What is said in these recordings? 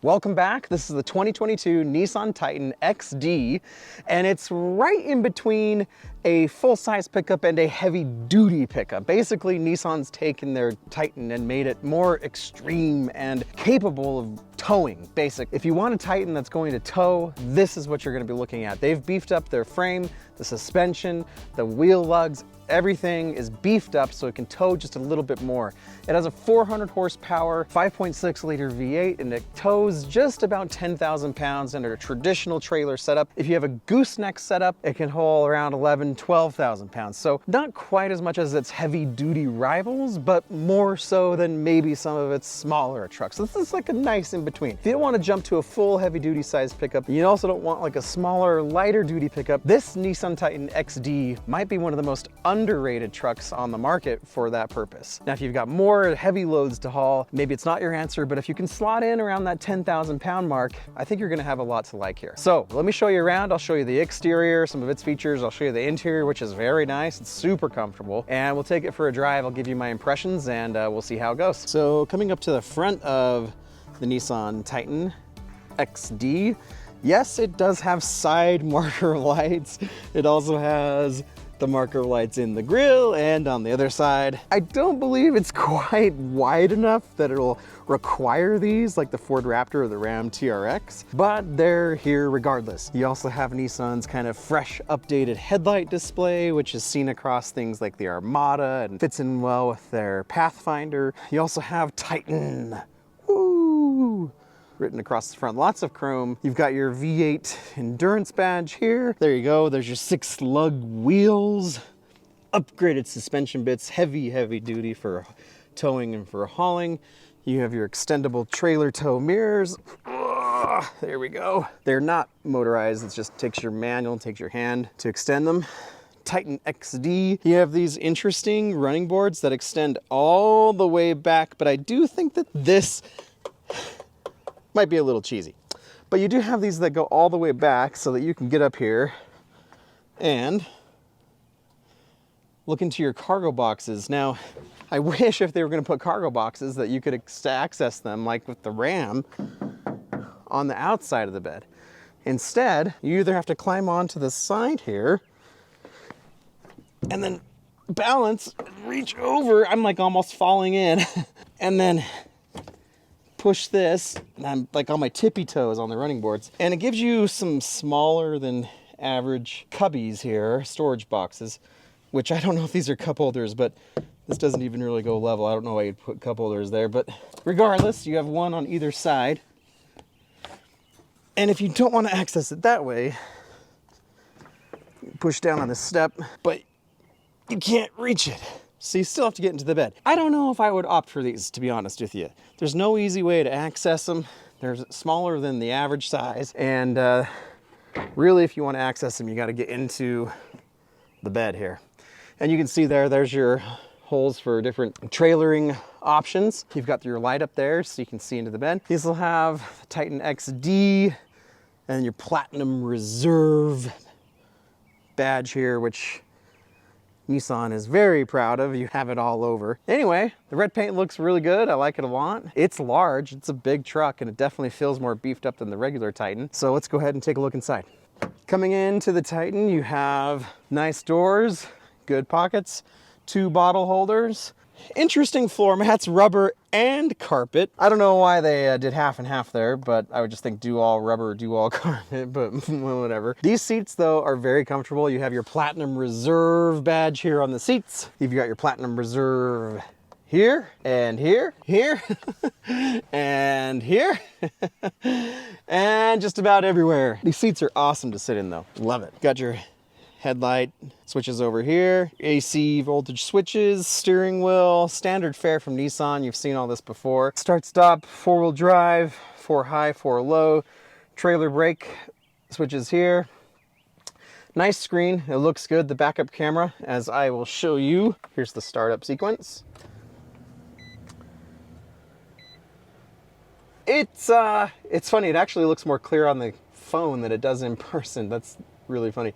Welcome back. This is the 2022 Nissan Titan XD, and it's right in between a full-size pickup and a heavy-duty pickup. Basically, Nissan's taken their Titan and made it more extreme and capable of towing, basic. If you want a Titan that's going to tow, this is what you're going to be looking at. They've beefed up their frame, the suspension, the wheel lugs, everything is beefed up so it can tow just a little bit more. It has a 400 horsepower, 5.6 liter V8, and it tows just about 10,000 pounds under a traditional trailer setup. If you have a gooseneck setup, it can haul around 11, 12,000 pounds. So not quite as much as its heavy duty rivals, but more so than maybe some of its smaller trucks. So this is like a nice in between. If you don't want to jump to a full heavy duty size pickup, you also don't want like a smaller, lighter duty pickup, this Nissan Titan XD might be one of the most underrated trucks on the market for that purpose. Now, if you've got more heavy loads to haul, maybe it's not your answer, but if you can slot in around that 10,000 pound mark, I think you're gonna have a lot to like here. So let me show you around. I'll show you the exterior, some of its features. I'll show you the interior, which is very nice. It's super comfortable, and we'll take it for a drive. I'll give you my impressions and we'll see how it goes. So coming up to the front of the Nissan Titan XD, yes, it does have side marker lights. It also has the marker lights in the grille and on the other side. I don't believe it's quite wide enough that it'll require these like the Ford Raptor or the Ram TRX, but they're here regardless. You also have Nissan's kind of fresh updated headlight display, which is seen across things like the Armada and fits in well with their Pathfinder. You also have Titan, woo, written across the front, lots of chrome. You've got your V8 endurance badge here. There you go, there's your 6 lug wheels, upgraded suspension bits, heavy duty for towing and for hauling. You have your extendable trailer tow mirrors. There we go. They're not motorized, it just takes your manual, takes your hand to extend them. Titan XD, you have these interesting running boards that extend all the way back, but I do think that this might be a little cheesy. But you do have these that go all the way back so that you can get up here and look into your cargo boxes. Now, I wish if they were going to put cargo boxes that you could access them like with the Ram on the outside of the bed. Instead, you either have to climb onto the side here and then balance, reach over. I'm like almost falling in and then push this, and I'm like on my tippy toes on the running boards. And it gives you some smaller than average cubbies here, storage boxes, which I don't know if these are cup holders, but this doesn't even really go level. I don't know why you'd put cup holders there, but regardless, you have one on either side. And if you don't want to access it that way, you push down on this step, but you can't reach it. So you still have to get into the bed. I don't know if I would opt for these, to be honest with you. There's no easy way to access them. They're smaller than the average size. And really, if you want to access them, you got to get into the bed here. And you can see there's your holes for different trailering options. You've got your light up there so you can see into the bed. These will have the Titan XD and your Platinum Reserve badge here, which Nissan is very proud of. You have it all over. Anyway, the red paint looks really good. I like it a lot. It's large, it's a big truck, and it definitely feels more beefed up than the regular Titan. So let's go ahead and take a look inside. Coming into the Titan, you have nice doors, good pockets, 2 bottle holders, interesting floor mats, rubber and carpet. I don't know why they did half and half there, but I would just think do all rubber, do all carpet, but whatever. These seats though are very comfortable. You have your Platinum Reserve badge here on the seats. You've got your Platinum Reserve here and here, here, and here, and just about everywhere. These seats are awesome to sit in though. Love it. Got your headlight switches over here, AC voltage switches, steering wheel, standard fare from Nissan. You've seen all this before. Start stop, 4-wheel drive, 4 high, 4 low, trailer brake switches here. Nice screen, it looks good. The backup camera, as I will show you. Here's the startup sequence. It's funny, it actually looks more clear on the phone than it does in person. That's really funny.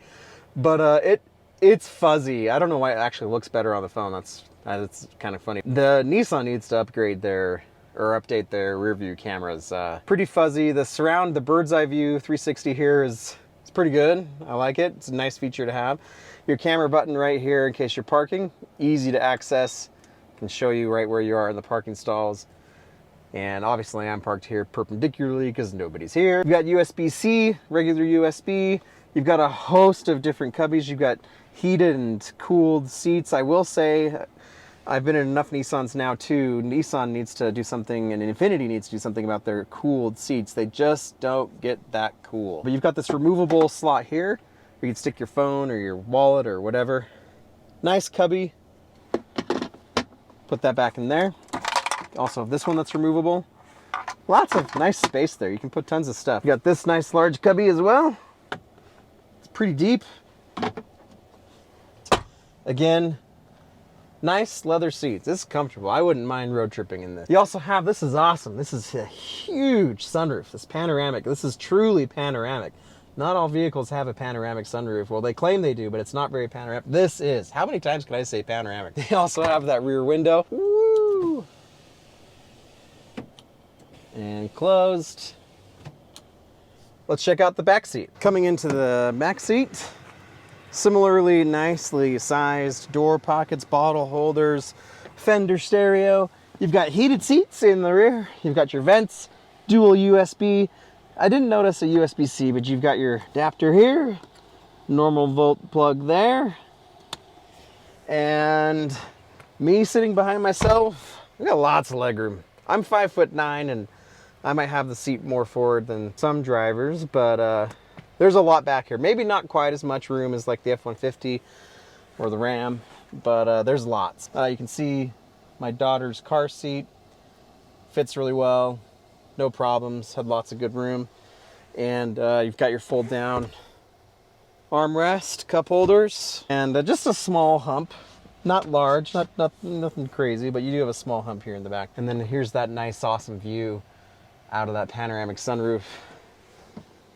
But it's fuzzy. I don't know why it actually looks better on the phone. That's kind of funny. The Nissan needs to upgrade their or update their rear view cameras. Pretty fuzzy. The bird's eye view 360 here is pretty good. I like it. It's a nice feature to have. Your camera button right here in case you're parking, easy to access. Can show you right where you are in the parking stalls. And obviously I'm parked here perpendicularly because nobody's here. You've got USB-C, regular USB. You've got a host of different cubbies. You've got heated and cooled seats. I will say, I've been in enough Nissans now too. Nissan needs to do something, and Infiniti needs to do something about their cooled seats. They just don't get that cool. But you've got this removable slot here. You can stick your phone or your wallet or whatever. Nice cubby. Put that back in there. Also, this one that's removable. Lots of nice space there. You can put tons of stuff. You got this nice large cubby as well. It's pretty deep. Again, nice leather seats. This is comfortable. I wouldn't mind road tripping in this. You also have, this is awesome. This is a huge sunroof. This panoramic. This is truly panoramic. Not all vehicles have a panoramic sunroof. Well, they claim they do, but it's not very panoramic. This is. How many times can I say panoramic? They also have that rear window. Woo! And closed. Let's check out the back seat. Coming into the back seat, similarly nicely sized door pockets, bottle holders, fender stereo. You've got heated seats in the rear. You've got your vents, dual USB. I didn't notice a USB-C, but you've got your adapter here, normal volt plug there, and me sitting behind myself. We got lots of legroom. I'm 5'9", and I might have the seat more forward than some drivers, but there's a lot back here. Maybe not quite as much room as like the F-150 or the Ram, but there's lots. You can see my daughter's car seat. Fits really well. No problems. Had lots of good room. And you've got your fold down armrest, cup holders, and just a small hump. Not large, nothing crazy, but you do have a small hump here in the back. And then here's that nice, awesome view out of that panoramic sunroof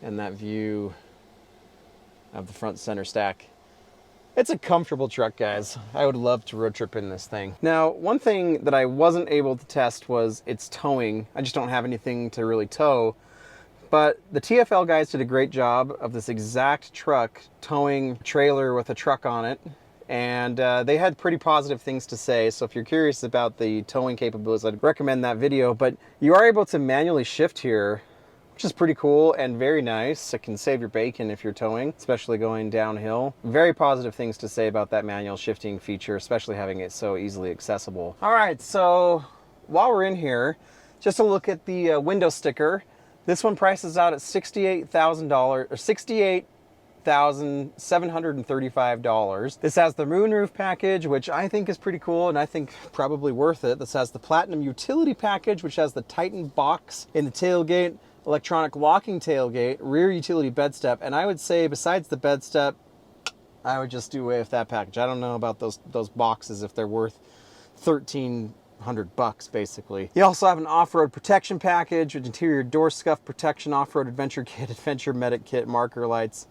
and that view of the front center stack. It's a comfortable truck, guys. I would love to road trip in this thing. Now, one thing that I wasn't able to test was its towing. I just don't have anything to really tow. But the TFL guys did a great job of this exact truck towing a trailer with a truck on it. And they had pretty positive things to say. So if you're curious about the towing capabilities, I'd recommend that video. But you are able to manually shift here, which is pretty cool and very nice. It can save your bacon if you're towing, especially going downhill. Very positive things to say about that manual shifting feature, especially having it so easily accessible. All right, so while we're in here, just a look at the window sticker. This one prices out at $68,000 or $68,735. This has the moonroof package, which I think is pretty cool and I think probably worth it. This has the Platinum Utility package, which has the Titan box in the tailgate, electronic locking tailgate, rear utility bed step, and I would say besides the bed step, I would just do away with that package. I don't know about those boxes if they're worth $1,300 basically. You also have an off-road protection package with interior door scuff protection, off-road adventure kit, adventure medic kit, marker lights.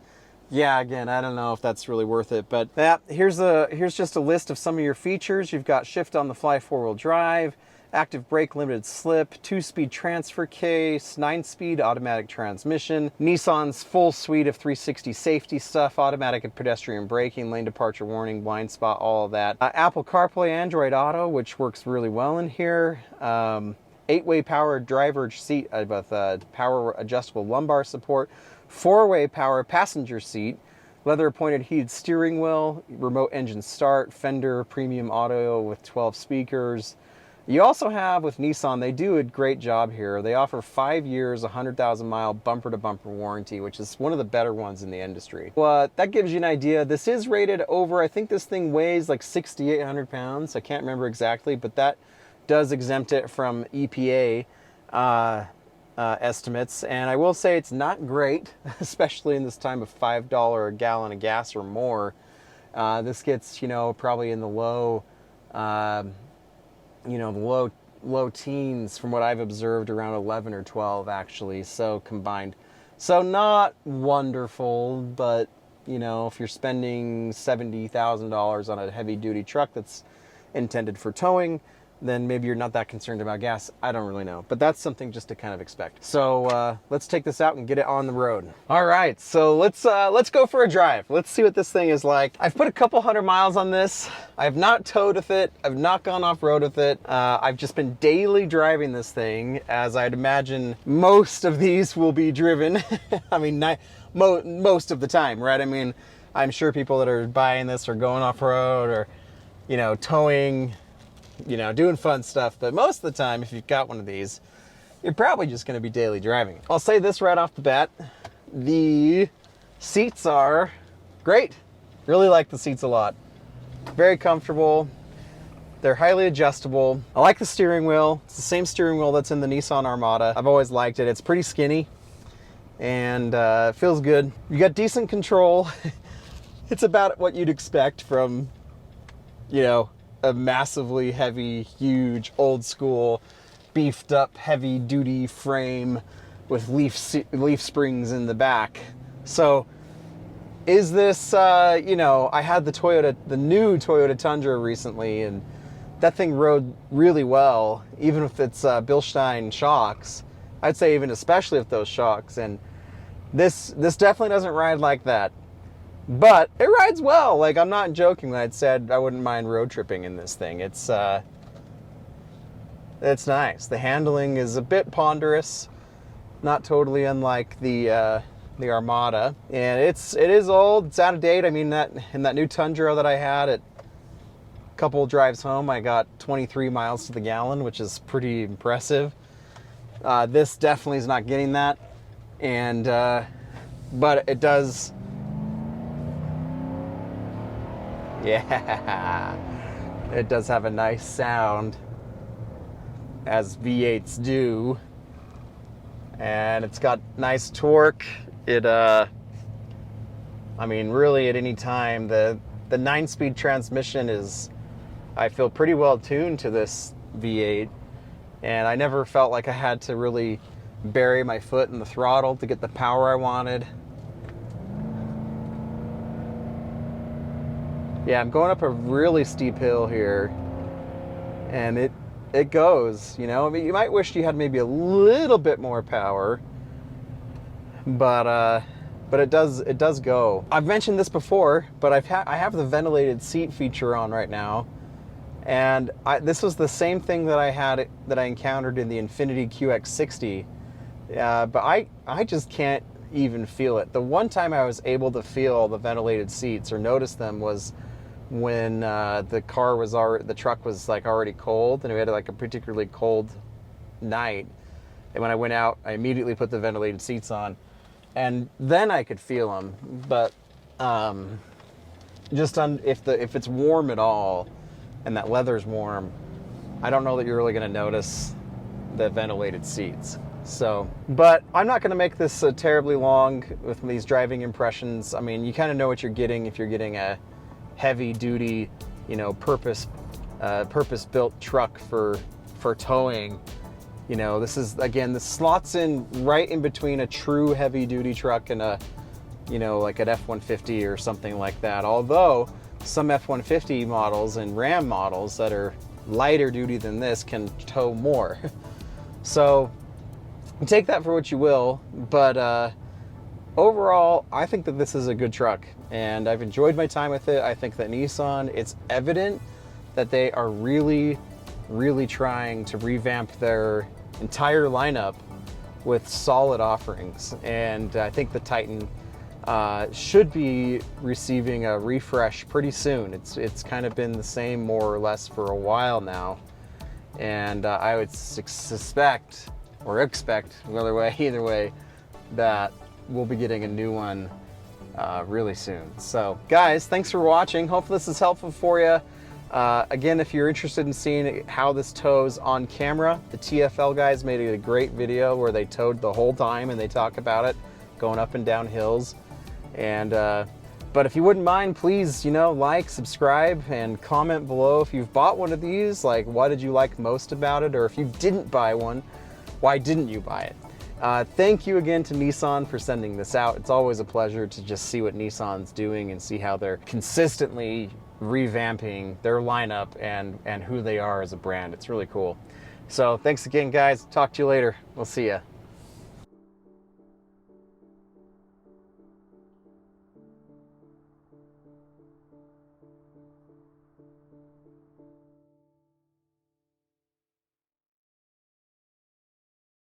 Yeah, again, I don't know if that's really worth it, but here's just a list of some of your features. You've got shift on the fly 4-wheel drive, active brake limited slip, 2-speed transfer case, 9-speed automatic transmission, Nissan's full suite of 360 safety stuff, automatic and pedestrian braking, lane departure warning, blind spot, all of that. Apple CarPlay, Android Auto, which works really well in here. 8-way power driver seat with power adjustable lumbar support, 4-way power passenger seat, leather appointed heated steering wheel, remote engine start, Fender premium audio with 12 speakers. You also have with Nissan, they do a great job here. They offer 5 years, 100,000 mile bumper to bumper warranty, which is one of the better ones in the industry. Well, that gives you an idea. This is rated over, I think this thing weighs like 6,800 pounds. I can't remember exactly, but that does exempt it from EPA estimates. And I will say it's not great, especially in this time of $5 a gallon of gas or more. This gets, probably in the low, the low teens from what I've observed, around 11 or 12 actually, so combined. So not wonderful, but if you're spending $70,000 on a heavy duty truck that's intended for towing, then maybe you're not that concerned about gas. I don't really know, but that's something just to kind of expect. So let's take this out and get it on the road. All right, so let's go for a drive. Let's see what this thing is like. I've put a couple 100 miles on this. I've not towed with it. I've not gone off-road with it. I've just been daily driving this thing, as I'd imagine most of these will be driven. I mean, most of the time, right? I mean, I'm sure people that are buying this are going off-road or, you know, towing, you know, doing fun stuff. But most of the time, if you've got one of these, you're probably just going to be daily driving. I'll say this right off the bat. The seats are great. Really like the seats a lot. Very comfortable. They're highly adjustable. I like the steering wheel. It's the same steering wheel that's in the Nissan Armada. I've always liked it. It's pretty skinny and it feels good. You got decent control. It's about what you'd expect from, you know, a massively heavy, huge, old school, beefed up, heavy duty frame with leaf springs in the back. So is this, you know, I had the new Toyota Tundra recently, and that thing rode really well, even with its Bilstein shocks. I'd say even especially with those shocks. And this definitely doesn't ride like that. But it rides well. Like, I'm not joking when I said I wouldn't mind road tripping in this thing. It's nice. The handling is a bit ponderous, not totally unlike the Armada, and it is old. It's out of date. I mean, in that new Tundra that I had, a couple drives home, I got 23 miles to the gallon, which is pretty impressive. This definitely is not getting that, and but it does. Yeah, it does have a nice sound, as V8s do, and it's got nice torque. I mean, really at any time, the 9-speed transmission is, I feel, pretty well tuned to this V8, and I never felt like I had to really bury my foot in the throttle to get the power I wanted. Yeah, I'm going up a really steep hill here, and it goes, you know. I mean, you might wish you had maybe a little bit more power, but it does go. I've mentioned this before, but I have the ventilated seat feature on right now, and this was the same thing that I encountered in the Infiniti QX60, but I just can't even feel it. The one time I was able to feel the ventilated seats or notice them was when the truck was like already cold, and we had like a particularly cold night, and when I went out, I immediately put the ventilated seats on, and then I could feel them. But if it's warm at all and that leather's warm, I don't know that you're really going to notice the ventilated seats. So, but I'm not going to make this terribly long with these driving impressions. I mean, you kind of know what you're getting if you're getting a heavy duty, you know, purpose-built truck for towing. You know, this slots in right in between a true heavy duty truck and a, you know, like an F-150 or something like that. Although some F-150 models and Ram models that are lighter duty than this can tow more. So take that for what you will, but overall, I think that this is a good truck, and I've enjoyed my time with it. I think that Nissan, it's evident that they are really, really trying to revamp their entire lineup with solid offerings, and I think the Titan should be receiving a refresh pretty soon. It's kind of been the same more or less for a while now, and I would suspect or expect, either way, that we'll be getting a new one really soon. So guys, thanks for watching. Hopefully this is helpful for you. Again, if you're interested in seeing how this tows on camera, the TFL guys made a great video where they towed the whole time, and they talk about it going up and down hills. And but if you wouldn't mind, please, you know, like, subscribe, and comment below if you've bought one of these. Like, what did you like most about it? Or if you didn't buy one, why didn't you buy it? Thank you again to Nissan for sending this out. It's always a pleasure to just see what Nissan's doing and see how they're consistently revamping their lineup and who they are as a brand. It's really cool. So thanks again, guys. Talk to you later. We'll see ya.